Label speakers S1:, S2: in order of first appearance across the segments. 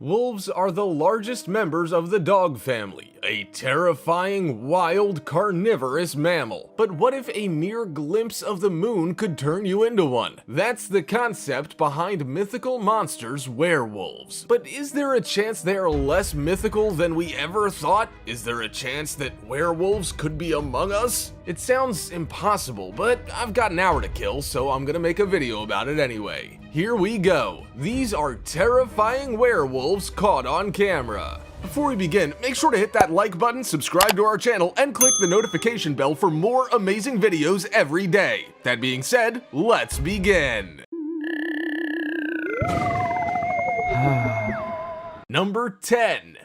S1: Wolves are the largest members of the dog family, a terrifying, wild, carnivorous mammal. But what if a mere glimpse of the moon could turn you into one? That's the concept behind mythical monsters, werewolves. But is there a chance they are less mythical than we ever thought? Is there a chance that werewolves could be among us? It sounds impossible, but I've got an hour to kill, so I'm gonna make a video about it anyway. Here we go. These are terrifying werewolves caught on camera. Before we begin, make sure to hit that like button, subscribe to our channel, and click the notification bell for more amazing videos every day. That being said, let's begin. Number 10.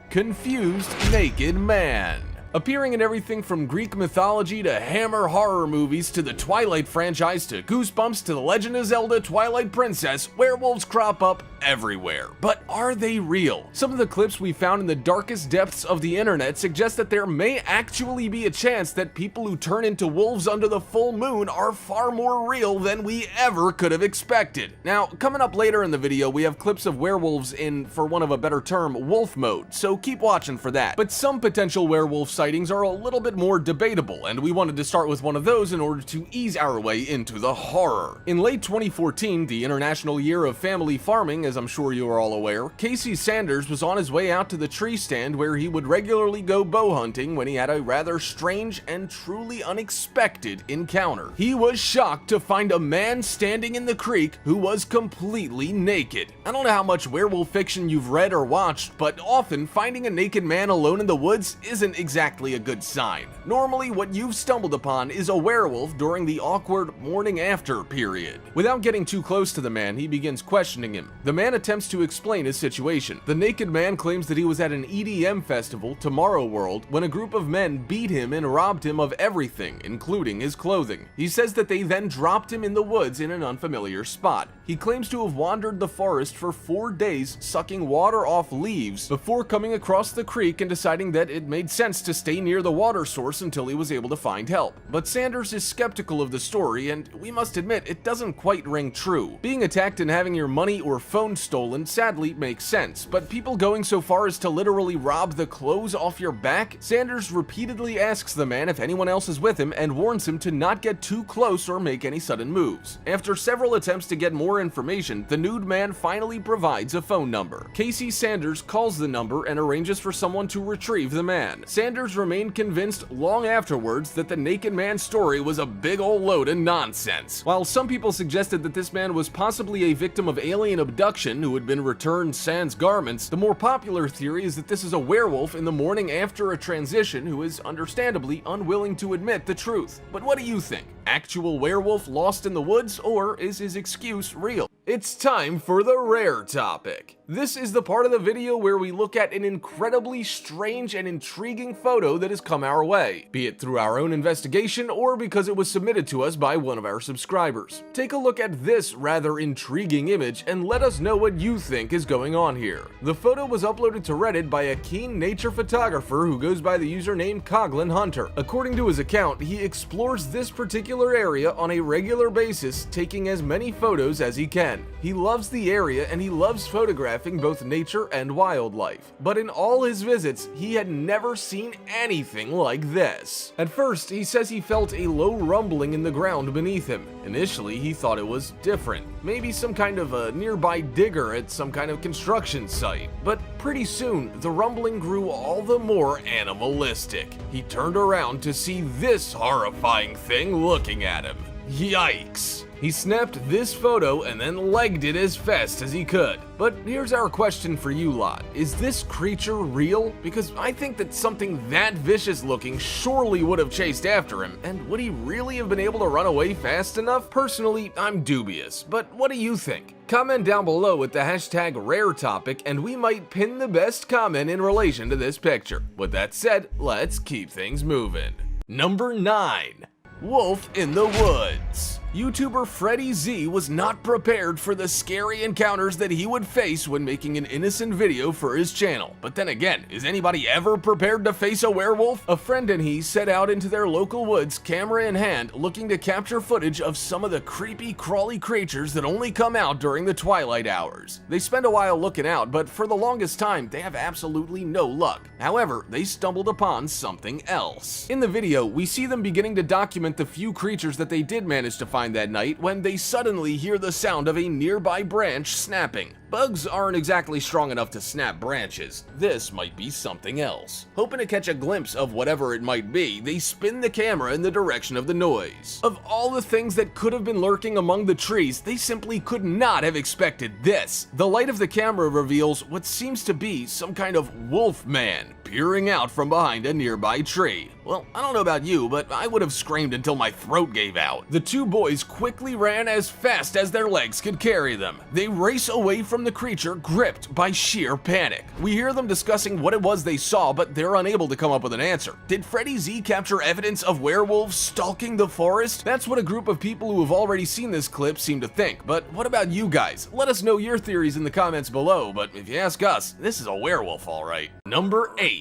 S1: Confused Naked Man. Appearing in everything from Greek mythology to Hammer horror movies to the Twilight franchise to Goosebumps to The Legend of Zelda Twilight Princess, werewolves crop up everywhere. But are they real? Some of the clips we found in the darkest depths of the internet suggest that there may actually be a chance that people who turn into wolves under the full moon are far more real than we ever could have expected. Now, coming up later in the video, we have clips of werewolves in, for want of a better term, wolf mode, so keep watching for that. But some potential werewolf sightings are a little bit more debatable, and we wanted to start with one of those in order to ease our way into the horror. In late 2014, the International Year of Family Farming, as I'm sure you are all aware, Casey Sanders was on his way out to the tree stand where he would regularly go bow hunting when he had a rather strange and truly unexpected encounter. He was shocked to find a man standing in the creek who was completely naked. I don't know how much werewolf fiction you've read or watched, but often finding a naked man alone in the woods isn't exactly a good sign. Normally, what you've stumbled upon is a werewolf during the awkward morning after period. Without getting too close to the man, he begins questioning him. The man attempts to explain his situation. The naked man claims that he was at an EDM festival, Tomorrow World, when a group of men beat him and robbed him of everything, including his clothing. He says that they then dropped him in the woods in an unfamiliar spot. He claims to have wandered the forest for 4 days, sucking water off leaves, before coming across the creek and deciding that it made sense to stay near the water source until he was able to find help. But Sanders is skeptical of the story, and we must admit it doesn't quite ring true. Being attacked and having your money or phone stolen sadly makes sense, but people going so far as to literally rob the clothes off your back? Sanders repeatedly asks the man if anyone else is with him and warns him to not get too close or make any sudden moves. After several attempts to get more information, the nude man finally provides a phone number. Casey Sanders calls the number and arranges for someone to retrieve the man. Sanders remained convinced long afterwards that the naked man's story was a big ol' load of nonsense. While some people suggested that this man was possibly a victim of alien abduction who had been returned sans garments, the more popular theory is that this is a werewolf in the morning after a transition who is understandably unwilling to admit the truth. But what do you think? Actual werewolf lost in the woods, or is his excuse real? It's time for the rare topic. This is the part of the video where we look at an incredibly strange and intriguing photo that has come our way, be it through our own investigation or because it was submitted to us by one of our subscribers. Take a look at this rather intriguing image and let us know what you think is going on here. The photo was uploaded to Reddit by a keen nature photographer who goes by the username Coglin Hunter. According to his account, he explores this particular area on a regular basis, taking as many photos as he can. He loves the area and he loves photographing both nature and wildlife. But in all his visits, he had never seen anything like this. At first, he says he felt a low rumbling in the ground beneath him. Initially, he thought it was different. Maybe some kind of a nearby digger at some kind of construction site. But pretty soon, the rumbling grew all the more animalistic. He turned around to see this horrifying thing looking at him. Yikes. He snapped this photo and then legged it as fast as he could. But here's our question for you lot. Is this creature real? Because I think that something that vicious looking surely would have chased after him, and would he really have been able to run away fast enough? Personally, I'm dubious, but what do you think? Comment down below with the hashtag rare topic and we might pin the best comment in relation to this picture. With that said, let's keep things moving. Number 9. Wolf in the woods. YouTuber Freddy Z was not prepared for the scary encounters that he would face when making an innocent video for his channel. But then again, is anybody ever prepared to face a werewolf? A friend and he set out into their local woods, camera in hand, looking to capture footage of some of the creepy, crawly creatures that only come out during the twilight hours. They spend a while looking out, but for the longest time, they have absolutely no luck. However, they stumbled upon something else. In the video, we see them beginning to document the few creatures that they did manage to find that night when they suddenly hear the sound of a nearby branch snapping. Bugs aren't exactly strong enough to snap branches. This might be something else. Hoping to catch a glimpse of whatever it might be, they spin the camera in the direction of the noise. Of all the things that could have been lurking among the trees, they simply could not have expected this. The light of the camera reveals what seems to be some kind of wolf man peering out from behind a nearby tree. Well, I don't know about you, but I would have screamed until my throat gave out. The two boys quickly ran as fast as their legs could carry them. They race away from the creature, gripped by sheer panic. We hear them discussing what it was they saw, but they're unable to come up with an answer. Did Freddy Z capture evidence of werewolves stalking the forest? That's what a group of people who have already seen this clip seem to think, but what about you guys? Let us know your theories in the comments below, but if you ask us, this is a werewolf alright. Number 8.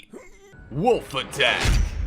S1: Wolf attack.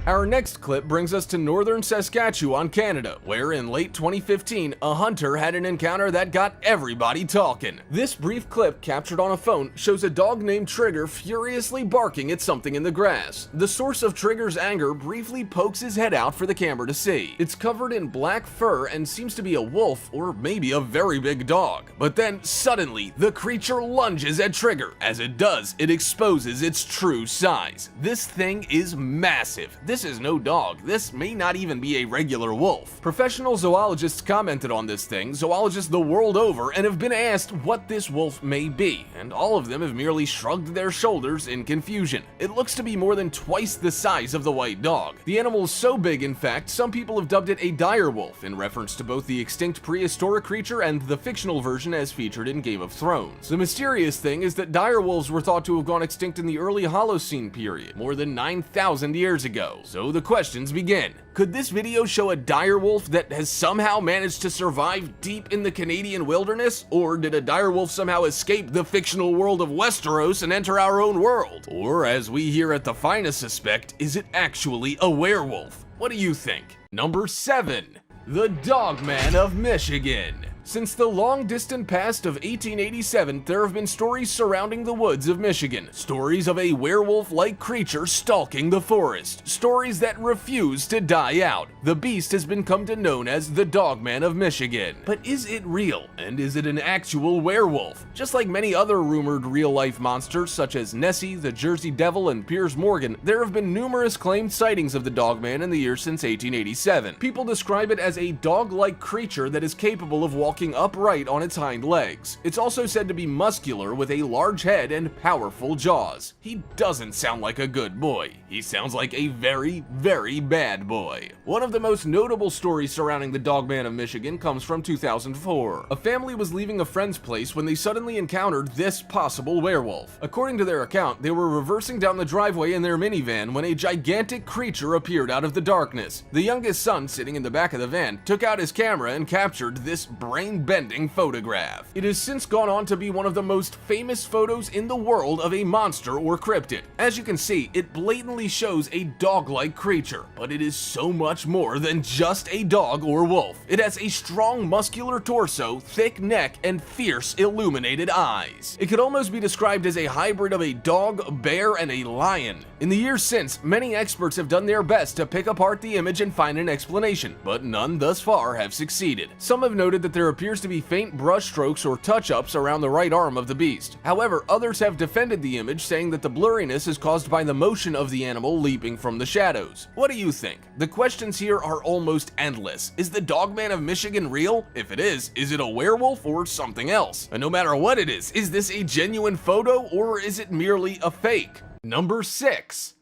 S1: Our next clip brings us to northern Saskatchewan, Canada, where in late 2015, a hunter had an encounter that got everybody talking. This brief clip, captured on a phone, shows a dog named Trigger furiously barking at something in the grass. The source of Trigger's anger briefly pokes his head out for the camera to see. It's covered in black fur and seems to be a wolf or maybe a very big dog. But then, suddenly, the creature lunges at Trigger. As it does, it exposes its true size. This thing is massive. This is no dog. This may not even be a regular wolf. Professional zoologists commented on this thing, zoologists the world over, and have been asked what this wolf may be, and all of them have merely shrugged their shoulders in confusion. It looks to be more than twice the size of the white dog. The animal is so big, in fact, some people have dubbed it a dire wolf, in reference to both the extinct prehistoric creature and the fictional version as featured in Game of Thrones. The mysterious thing is that dire wolves were thought to have gone extinct in the early Holocene period, more than 9,000 years ago. So the questions begin. Could this video show a dire wolf that has somehow managed to survive deep in the Canadian wilderness? Or did a dire wolf somehow escape the fictional world of Westeros and enter our own world? Or, as we here at The Finest suspect, is it actually a werewolf? What do you think? Number 7. The Dogman of Michigan. Since the long-distant past of 1887, there have been stories surrounding the woods of Michigan. Stories of a werewolf-like creature stalking the forest. Stories that refuse to die out. The beast has been come to known as the Dogman of Michigan. But is it real? And is it an actual werewolf? Just like many other rumored real-life monsters, such as Nessie, the Jersey Devil, and Piers Morgan, there have been numerous claimed sightings of the Dogman in the years since 1887. People describe it as a dog-like creature that is capable of walking upright on its hind legs. It's also said to be muscular with a large head and powerful jaws. He doesn't sound like a good boy. He sounds like a very, very bad boy. One of the most notable stories surrounding the Dogman of Michigan comes from 2004. A family was leaving a friend's place when they suddenly encountered this possible werewolf. According to their account, they were reversing down the driveway in their minivan when a gigantic creature appeared out of the darkness. The youngest son, sitting in the back of the van, took out his camera and captured this brain-bending photograph. It has since gone on to be one of the most famous photos in the world of a monster or cryptid. As you can see, it blatantly shows a dog-like creature, but it is so much more than just a dog or wolf. It has a strong muscular torso, thick neck, and fierce illuminated eyes. It could almost be described as a hybrid of a dog, a bear, and a lion. In the years since, many experts have done their best to pick apart the image and find an explanation, but none thus far have succeeded. Some have noted that there appears to be faint brush strokes or touch-ups around the right arm of the beast. However, others have defended the image, saying that the blurriness is caused by the motion of the animal leaping from the shadows. What do you think? The questions here are almost endless. Is the Dogman of Michigan real? If it is it a werewolf or something else? And no matter what it is this a genuine photo or is it merely a fake? Number 6.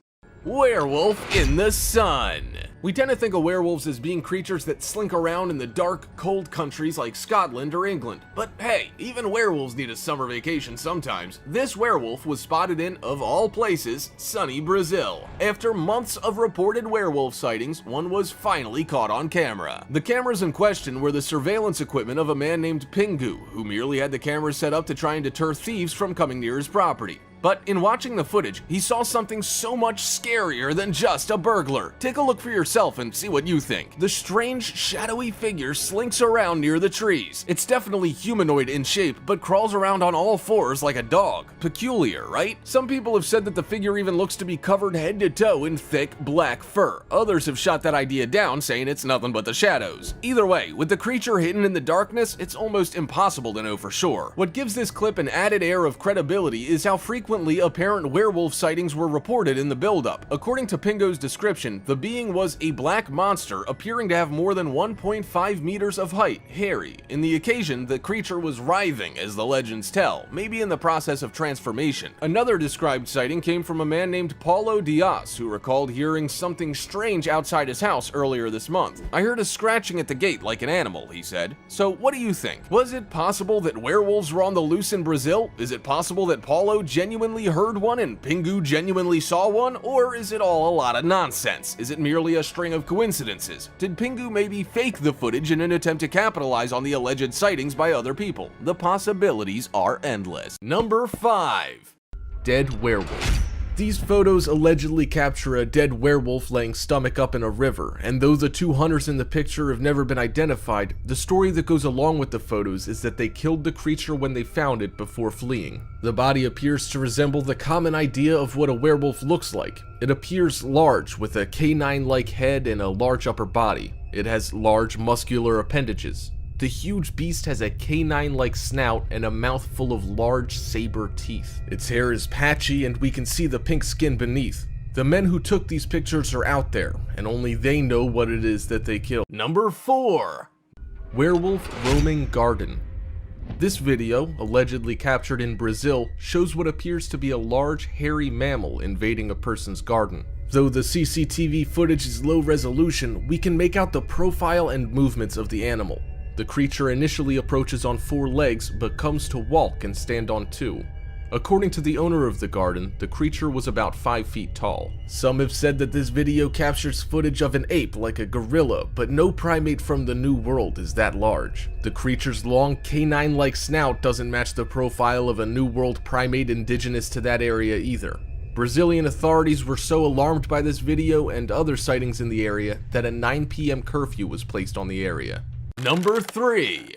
S1: Werewolf in the Sun. We tend to think of werewolves as being creatures that slink around in the dark, cold countries like Scotland or England. But hey, even werewolves need a summer vacation sometimes. This werewolf was spotted in, of all places, sunny Brazil. After months of reported werewolf sightings, one was finally caught on camera. The cameras in question were the surveillance equipment of a man named Pingu, who merely had the cameras set up to try and deter thieves from coming near his property. But in watching the footage, he saw something so much scarier than just a burglar. Take a look for yourself and see what you think. The strange, shadowy figure slinks around near the trees. It's definitely humanoid in shape, but crawls around on all fours like a dog. Peculiar, right? Some people have said that the figure even looks to be covered head to toe in thick, black fur. Others have shot that idea down, saying it's nothing but the shadows. Either way, with the creature hidden in the darkness, it's almost impossible to know for sure. What gives this clip an added air of credibility is how frequently apparent werewolf sightings were reported in the buildup. According to Pingo's description, the being was a black monster appearing to have more than 1.5 meters of height, hairy. In the occasion, the creature was writhing, as the legends tell, maybe in the process of transformation. Another described sighting came from a man named Paulo Dias, who recalled hearing something strange outside his house earlier this month. "I heard a scratching at the gate like an animal," he said. So what do you think? Was it possible that werewolves were on the loose in Brazil? Is it possible that Paulo genuinely heard one and Pingu genuinely saw one? Or is it all a lot of nonsense? Is it merely a string of coincidences? Did Pingu maybe fake the footage in an attempt to capitalize on the alleged sightings by other people? The possibilities are endless. Number 5. Dead werewolf. These photos allegedly capture a dead werewolf laying stomach up in a river, and though the two hunters in the picture have never been identified, the story that goes along with the photos is that they killed the creature when they found it before fleeing. The body appears to resemble the common idea of what a werewolf looks like. It appears large, with a canine-like head and a large upper body. It has large muscular appendages. The huge beast has a canine-like snout and a mouth full of large saber teeth. Its hair is patchy and we can see the pink skin beneath. The men who took these pictures are out there, and only they know what it is that they killed. Number 4. Werewolf roaming garden. This video, allegedly captured in Brazil, shows what appears to be a large, hairy mammal invading a person's garden. Though the CCTV footage is low resolution, we can make out the profile and movements of the animal. The creature initially approaches on 4 legs, but comes to walk and stand on 2. According to the owner of the garden, the creature was about 5 feet tall. Some have said that this video captures footage of an ape like a gorilla, but no primate from the New World is that large. The creature's long canine-like snout doesn't match the profile of a New World primate indigenous to that area either. Brazilian authorities were so alarmed by this video and other sightings in the area that a 9 p.m. curfew was placed on the area. Number 3.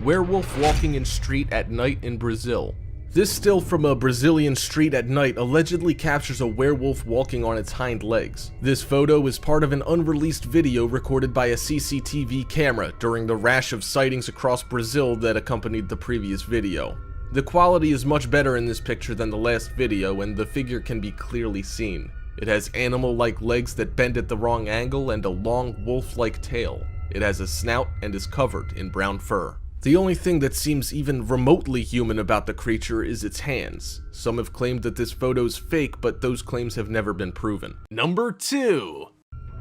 S1: Werewolf walking in street at night in Brazil. This still from a Brazilian street at night allegedly captures a werewolf walking on its hind legs. This photo is part of an unreleased video recorded by a CCTV camera during the rash of sightings across Brazil that accompanied the previous video. The quality is much better in this picture than the last video, and the figure can be clearly seen. It has animal-like legs that bend at the wrong angle and a long wolf-like tail. It has a snout and is covered in brown fur. The only thing that seems even remotely human about the creature is its hands. Some have claimed that this photo's fake, but those claims have never been proven. Number 2.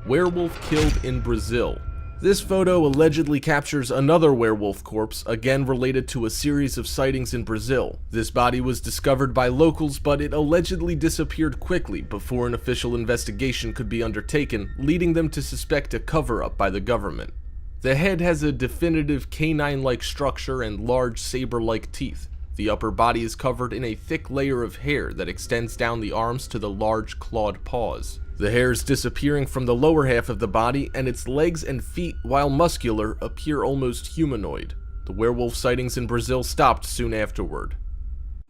S1: Werewolf killed in Brazil. This photo allegedly captures another werewolf corpse, again related to a series of sightings in Brazil. This body was discovered by locals, but it allegedly disappeared quickly before an official investigation could be undertaken, leading them to suspect a cover-up by the government. The head has a definitive canine-like structure and large saber-like teeth. The upper body is covered in a thick layer of hair that extends down the arms to the large clawed paws. The hair is disappearing from the lower half of the body, and its legs and feet, while muscular, appear almost humanoid. The werewolf sightings in Brazil stopped soon afterward.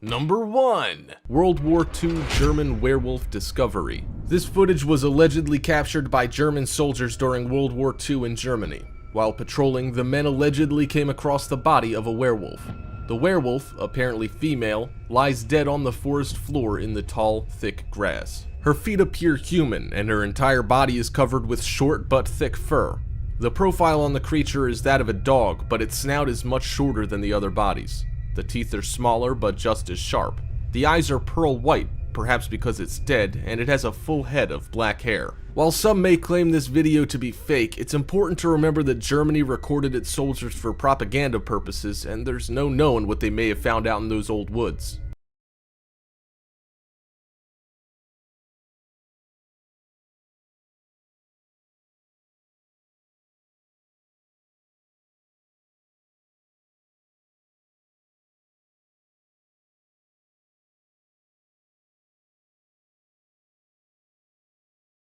S1: Number 1. World War II German werewolf discovery. This footage was allegedly captured by German soldiers during World War II in Germany. While patrolling, the men allegedly came across the body of a werewolf. The werewolf, apparently female, lies dead on the forest floor in the tall, thick grass. Her feet appear human, and her entire body is covered with short but thick fur. The profile on the creature is that of a dog, but its snout is much shorter than the other bodies. The teeth are smaller but just as sharp. The eyes are pearl white, perhaps because it's dead, and it has a full head of black hair. While some may claim this video to be fake, it's important to remember that Germany recorded its soldiers for propaganda purposes, and there's no knowing what they may have found out in those old woods.